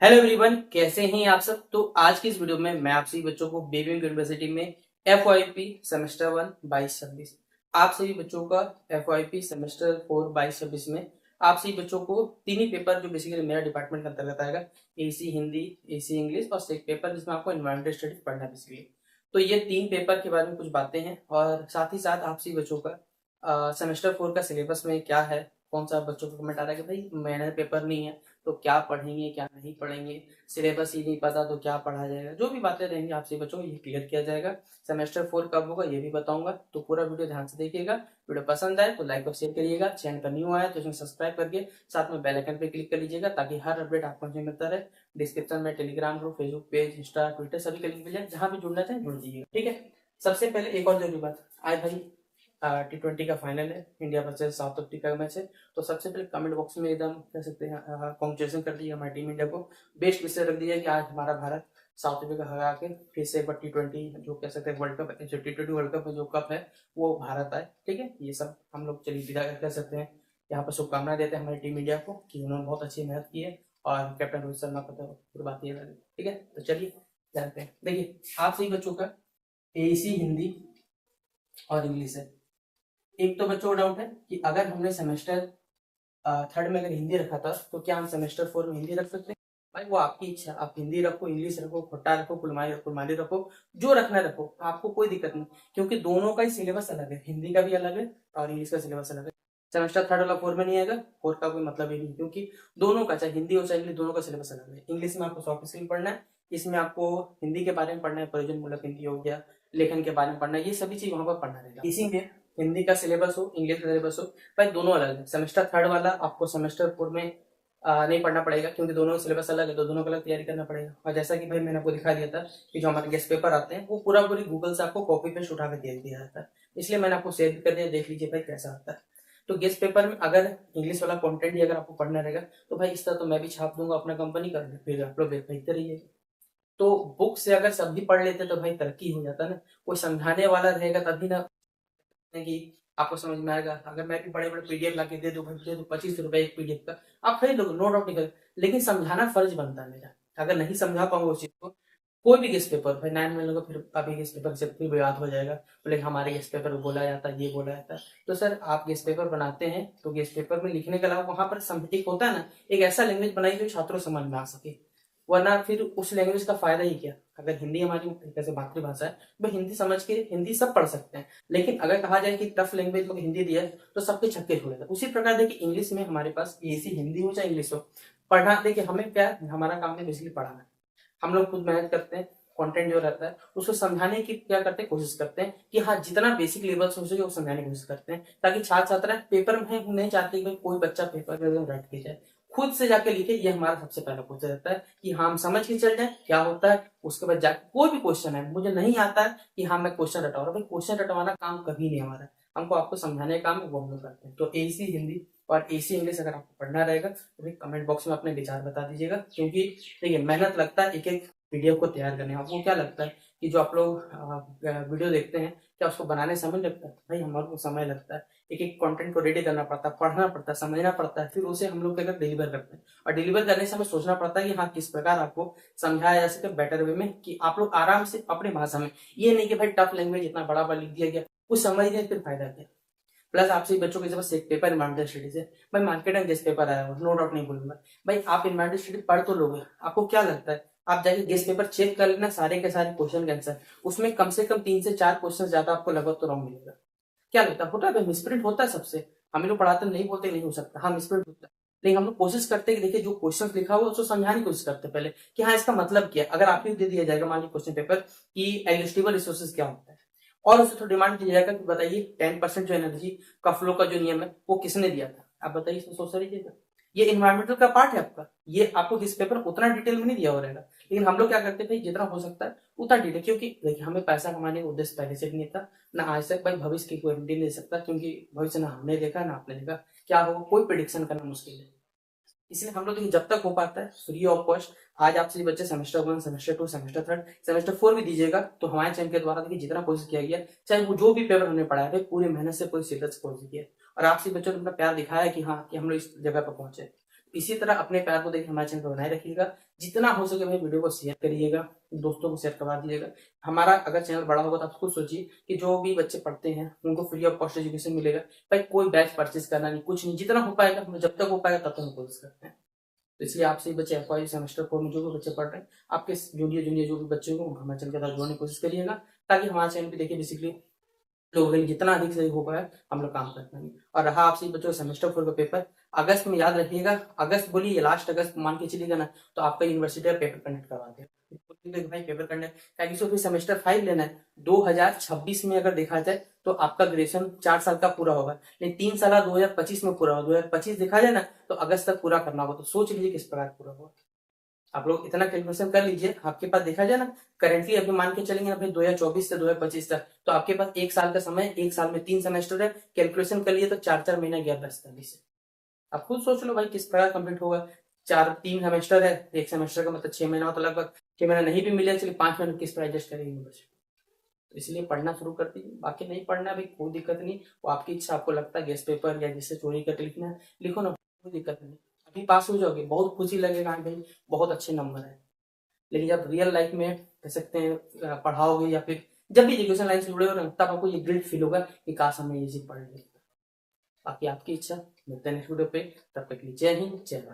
Hello everyone, कैसे हैं आप सब। तो आज की इस वीडियो में मैं आप सभी बच्चों को बेबी यूनिवर्सिटी में FYP सेमेस्टर 1 22-26 आप सभी बच्चों का FYP सेमेस्टर 4 22-26 में आप सभी बच्चों को तीन ही पेपर जो बेसिकली मेरा डिपार्टमेंट के अंतर्गत आएगा। AC हिंदी, AC इंग्लिश और एक पेपर जिसमें आपको एनवायरमेंटल स्टडीज पढ़ना है बेसिकली। तो ये तीन पेपर के बारे में कुछ बातें हैं और साथ ही साथ आप सभी बच्चों का सेमेस्टर 4 का सिलेबस में क्या है, कौन सा बच्चों को कमेंट आ रहा है कि भाई मैंने पेपर नहीं है तो क्या पढ़ेंगे क्या नहीं पढ़ेंगे, सिलेबस ही नहीं पता तो क्या पढ़ा जाएगा। जो भी बातें रहेंगी आपसे बच्चों को ये क्लियर किया जाएगा। सेमेस्टर 4 कब होगा ये भी बताऊंगा, तो पूरा वीडियो ध्यान से देखिएगा। वीडियो पसंद आए तो लाइक और शेयर करिएगा, चैनल पर न्यू आया तो इसमें सब्सक्राइब करके साथ में बेल आइकन पे क्लिक कर लीजिएगा ताकि हर अपडेट आपको मिलता रहे। डिस्क्रिप्शन में Telegram group, Facebook page, Insta, Twitter सभी के लिंक मिल जाए, जहां भी जुड़ना चाहे जुड़ दीजिएगा। ठीक है। सबसे पहले एक और जरूरी बात, आज भाई T20 का फाइनल है, इंडिया वर्सेस साउथ अफ्रीका का मैच है। तो सबसे पहले कमेंट बॉक्स में एकदम कह सकते हैं कॉन्ग्रेचुलेशन कर दीजिए हमारी टीम इंडिया को। बेस्ट विषय रख दीजिए कि आज हमारा भारत साउथ अफ्रीका हरा के फिर से एक बार T20 जो कह सकते हैं वर्ल्ड कप, जो T20 वर्ल्ड कप जो कप है वो भारत आए। ठीक है, ये सब हम लोग चलिए विदा कर सकते हैं। यहाँ पर शुभकामनाएं देते हैं हमारी टीम इंडिया को कि उन्होंने बहुत अच्छी मेहनत की है और कैप्टन रोहित शर्मा को तो फिर बात ये है। ठीक है, तो चलिए जानते हैं। देखिए आप सही बच्चों का AC हिंदी और इंग्लिश है। एक तो बच्चों को डाउट है कि अगर हमने सेमेस्टर 3 में अगर हिंदी रखा था तो क्या हम सेमेस्टर 4 में हिंदी रख सकते हैं। भाई वो आपकी इच्छा, आप हिंदी रखो, इंग्लिश रखो, खोटा रखो, कुलमाली रखो, जो रखना रखो, आपको कोई दिक्कत नहीं। क्योंकि दोनों का ही सिलेबस अलग है, हिंदी का भी अलग है और इंग्लिश का सिलेबस अलग है। सेमेस्टर 3 वाला 4 में नहीं आएगा, 4 का कोई मतलब ही नहीं, क्योंकि दोनों का चाहे हिंदी हो चाहे इंग्लिश, दोनों का सिलेबस अलग है। इंग्लिश में आपको सॉफ्ट स्किल पढ़ना है, इसमें आपको हिंदी के बारे में पढ़ना है, प्रयोजनमूलक हिंदी हो गया, लेखन के बारे में पढ़ना है, ये सभी चीज वहां पर पढ़ना रहेगा। इसी में हिंदी का सिलेबस हो, इंग्लिश का सिलेबस हो, भाई दोनों अलग है। सेमेस्टर 3 वाला आपको सेमेस्टर 4 में नहीं पढ़ना पड़ेगा, क्योंकि दोनों सिलेबस अलग है, तो दोनों का अलग तैयारी करना पड़ेगा। और जैसा कि भाई मैंने आपको दिखा दिया था कि जो हमारे गेस्ट पेपर आते हैं वो पूरा पूरी गूगल से आपको कॉपी पेस्ट उठा के दे दिया जाता है, इसलिए मैंने आपको शेयर कर दिया, देख लीजिए भाई कैसा आता है। तो गेस्ट पेपर में अगर इंग्लिश वाला कंटेंट ही अगर आपको पढ़ना रहेगा तो भाई इस तरह तो मैं भी छाप दूंगा अपना कंपनी का, फिर आप लोग देखते रहिए। तो बुक से अगर सब भी पढ़ लेते तो भाई तरक्की हो जाता ना, कोई समझाने वाला रहेगा तभी ना कि आपको समझ में आएगा। अगर मैं भी बड़े बड़े PDF ला के दे दूं, भाई दे दूं 25 रुपए एक PDF का, आप खरीद लो, नो डाउट निकल, लेकिन समझाना फर्ज बनता है मेरा। अगर नहीं समझा पाऊंगा उस चीज को, कोई भी गेस्ट पेपर भाई 9 में लोग फिर अभी गेस्ट पेपर से फिर याद हो जाएगा, बोले हमारे गेस्ट पेपर में बोला जाता है, ये बोला जाता है। तो सर आप गेस्ट पेपर बनाते हैं तो गेस्ट पेपर में लिखने के अलावा वहां पर एक होता है ना, एक ऐसा लैंग्वेज बनाई जो छात्रों समझ में आ सके, वरना फिर उस लैंग्वेज का फायदा ही क्या। अगर हिंदी हमारी जैसे मातृभाषा है, वह हिंदी समझ के हिंदी सब पढ़ सकते हैं, लेकिन अगर कहा जाए कि टफ लैंग्वेज में हिंदी दिया है तो सबके छक्के छोड़ेगा। उसी प्रकार देखिए इंग्लिश में हमारे पास AC हिंदी हो चाहे इंग्लिश हो, पढ़ना देखिए हमें क्या हमारा काम है बेसिकली पढ़ाना। हम लोग खुद मेहनत करते हैं, कंटेंट जो रहता है उसको समझाने की क्या करते हैं, कोशिश करते हैं कि हाँ जितना बेसिक लेवल से हो सके वो समझाने की कोशिश करते हैं, ताकि छात्र छात्रा पेपर में नहीं चाहते कि कोई बच्चा पेपर में रट के जाए, खुद से जाके लिखे। ये हमारा सबसे पहला कोशिश रहता है कि हाँ हम समझ के चल जाए क्या होता है। उसके बाद जाके कोई भी क्वेश्चन है मुझे नहीं आता है कि हाँ मैं क्वेश्चन रटवा रहा हूँ, भाई क्वेश्चन रटवाना काम कभी नहीं हमारा, हमको आपको समझाने का काम है वो हम लोग करते हैं। तो AC हिंदी और AC इंग्लिश अगर आपको पढ़ना रहेगा तो फिर कमेंट बॉक्स में अपने विचार बता दीजिएगा, क्योंकि देखिए मेहनत लगता है एक एक वीडियो को तैयार करने में। आपको क्या लगता है कि जो आप लोग वीडियो देखते हैं क्या उसको बनाने समय लगता है? भाई हमारे को समय लगता है, एक एक कंटेंट को रेडी करना पड़ता है, पढ़ना पड़ता है, समझना पड़ता है, फिर उसे हम लोग अगर डिलीवर करते हैं। और डिलीवर करने से हमें सोचना पड़ता है कि हाँ किस प्रकार आपको समझाया जा सके बेटर वे में, कि आप लोग आराम से अपनी भाषा में, ये नहीं कि भाई टफ लैंग्वेज इतना बड़ा बड़ा लिख दिया गया कुछ समझ नहीं फिर फायदा क्या। प्लस आपसे बच्चों के पास एक पेपर इन्वायरमेंटल स्टडीज है, भाई मार्केट में गेस्ट पेपर आया हुआ, नो डाउट नहीं बोलूंगा, भाई आप इन्वायरमेंटल स्टडी पढ़ तो लोगे, आपको क्या लगता है आप जाके गेस्ट पेपर चेक कर लेना, सारे के सारे क्वेश्चन के आंसर, उसमें कम से कम 3 से 4 क्वेश्चन ज्यादा आपको लगभग तो रॉन्ग मिलेगा। क्या लगता है होता है मिसप्रिंट होता है सबसे, हम लोग पढ़ाते नहीं बोलते नहीं हो सकता, हाँ मिसप्रिंट होता है, लेकिन हम लोग कोशिश करते हैं कि देखिए जो क्वेश्चन लिखा हुआ उसको समझाने की कोशिश करते हैं पहले कि हाँ इसका मतलब क्या है। अगर आपको दे दिया जाएगा मान लीजिए क्वेश्चन पेपर कि एग्जिस्टिबल रिसोर्सेज क्या होता है, और उससे थोड़ा डिमांड किया जाएगा कि बताइए 10% जो एनर्जी का फ्लो का जो नियम है वो किसने दिया था, आप बताइए इसमें सोच लीजिएगा। ये इन्वायरमेंटल का पार्ट है आपका, ये आपको किस पेपर उतना डिटेल में नहीं दिया हो रहेगा, लेकिन हम लोग क्या करते थे जितना हो सकता है उतना डिटेल, क्योंकि देखिए हमें पैसा कमाने का उद्देश्य पहले से भी नहीं था ना आज तक, भाई भविष्य की कोई गारंटी नहीं दे सकता, क्योंकि भविष्य ना हमने देखा ना आपने देखा, क्या हो कोई प्रिडिक्शन करना मुश्किल है। इसलिए हम लोग देखिए जब तक हो पाता है फ्री ऑफ कॉस्ट, आज आपसे बच्चे सेमेस्टर 1, सेमेस्टर 2, सेमेस्टर 3, सेमेस्टर 4 भी दीजिएगा तो हमारे चैनल के द्वारा देखिए जितना कोशिश किया गया, चाहे वो जो भी पेपर हमने पढ़ाया है पूरी मेहनत से पूरी शिद्दत से कोशिश किया, और आपसे बच्चों ने अपना प्यार दिखाया कि हाँ कि हम लोग इस जगह पर पहुंचे। इसी तरह अपने प्यार को देखिए हमारे चैनल को बनाए रखिएगा। जितना हो सके भाई वीडियो को शेयर करिएगा, दोस्तों को शेयर करवा दीजिएगा। हमारा अगर चैनल बड़ा होगा तो आप खुद सोचिए कि जो भी बच्चे पढ़ते हैं उनको फ्री ऑफ कॉस्ट एजुकेशन मिलेगा। भाई कोई बैच परचेज करना नहीं, कुछ नहीं, जितना हो पाएगा हम जब तक हो पाएगा तब तक हम कोशिश करते हैं। तो इसलिए आपसे बच्चे एफवाई सेमेस्टर 4 में जो भी बच्चे पढ़ रहे हैं, आपके जूनियर जूनियर जो भी बच्चे होंगे उनको हमारे चैनल के साथ जोड़ने की कोशिश करिएगा, ताकि हमारे चैनल पे देखिए बेसिकली लोगों के लिए जितना अधिक से अधिक हो पाए हम लोग काम कर पाएंगे। और रहा आपसे बच्चों सेमेस्टर 4 का पेपर, अगस्त में याद रखिएगा, अगस्त बोलिए लास्ट अगस्त मान के चलिएगा ना, तो आपका यूनिवर्सिटी का पेपर कंडक्ट करवा दे भाई पेपर कंडक्ट, ताकि फिर सेमेस्टर 5 लेना है 2026 में। अगर देखा जाए तो आपका ग्रेजुएशन 4 साल का पूरा होगा, लेकिन 3 साल 2025 में पूरा होगा। 2025 देखा जाए ना तो अगस्त तक पूरा करना होगा। तो सोच लीजिए किस प्रकार पूरा होगा। आप लोग इतना कैलकुलेशन कर लीजिए, आपके पास देखा जाए ना करेंटली अभी मान के चलेंगे ना भाई 2024 से 2025 तक, तो आपके पास 1 साल का समय, 1 साल में 3 सेमेस्टर है, कैलकुलेशन कर लिए तो 4-4 महीना गया 10-40 से। आप खुद सोच लो भाई किस प्रकार कंप्लीट होगा। 3 सेमेस्टर है, 1 सेमेस्टर का मतलब 6 महीना, तो लगभग 6 महीना नहीं भी मिले चलिए 5 महीने किस पर एडजस्ट करेंगे यूनिवर्सिटी। तो इसलिए पढ़ना शुरू कर दीजिए, बाकी नहीं पढ़ना भाई कोई दिक्कत नहीं, वो आपकी इच्छा। आपको लगता है गेस्ट पेपर या जिससे चोरी करके लिखना है लिखो ना, कोई दिक्कत नहीं। अभी पास हो जाओगे बहुत खुशी लगेगा, हाँ भाई बहुत अच्छे नंबर है। लेकिन जब रियल लाइफ में कह सकते हैं पढ़ाओगे या फिर जब भी एजुकेशन लाइन से जुड़े हो ना, तब आपको ये गिल्ट फील होगा कि काश हमें ये चीज पढ़ ली। बाकी आपकी इच्छा। मिलते हैं नेक्स्ट वीडियो पे, तब तक के लिए जय हिंद जय भारत।